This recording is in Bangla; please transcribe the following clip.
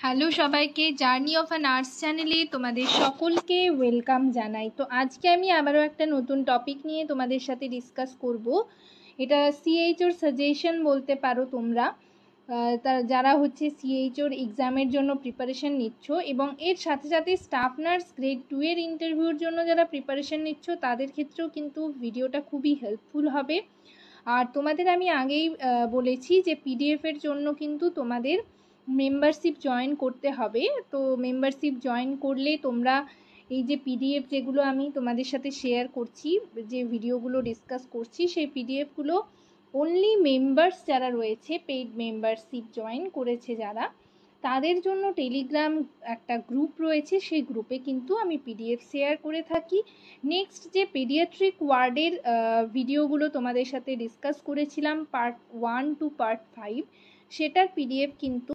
হ্যালো সবাইকে, জার্নি অফ আ নার্স চ্যানেলে তোমাদের সকলকে ওয়েলকাম জানাই। তো আজকে আমি আবারও একটা নতুন টপিক নিয়ে তোমাদের সাথে ডিসকাস করব। এটা সিএইচওর সাজেশন বলতে পারো তোমরা। যারা হচ্ছে সিএইচওর এক্সামের জন্য প্রিপারেশন নিচ্ছ এবং এর সাথে সাথে স্টাফ নার্স গ্রেড 2 এর ইন্টারভিউর জন্য যারা প্রিপারেশন নিচ্ছ তাদের ক্ষেত্রেও কিন্তু ভিডিওটা খুবই হেল্পফুল হবে। আর তোমাদের আমি আগেই বলেছি যে পিডিএফের জন্য কিন্তু তোমাদের মেম্বারশিপ জয়েন করতে হবে। তো মেম্বারশিপ জয়েন করলে তোমরা এই যে পিডিএফ যেগুলো আমি তোমাদের সাথে শেয়ার করছি, যে ভিডিওগুলো ডিসকাস করছি, সেই পিডিএফগুলো অনলি মেম্বার্স যারা রয়েছে, পেইড মেম্বারশিপ জয়েন করেছে যারা, তাদের জন্য টেলিগ্রাম একটা গ্রুপ রয়েছে, সেই গ্রুপে কিন্তু আমি পিডিএফ শেয়ার করে থাকি। নেক্সট যে পেডিয়াট্রিক ওয়ার্ডের ভিডিওগুলো তোমাদের সাথে ডিসকাস করেছিলাম পার্ট 1 টু পার্ট 5, সেটার পিডিএফ কিন্তু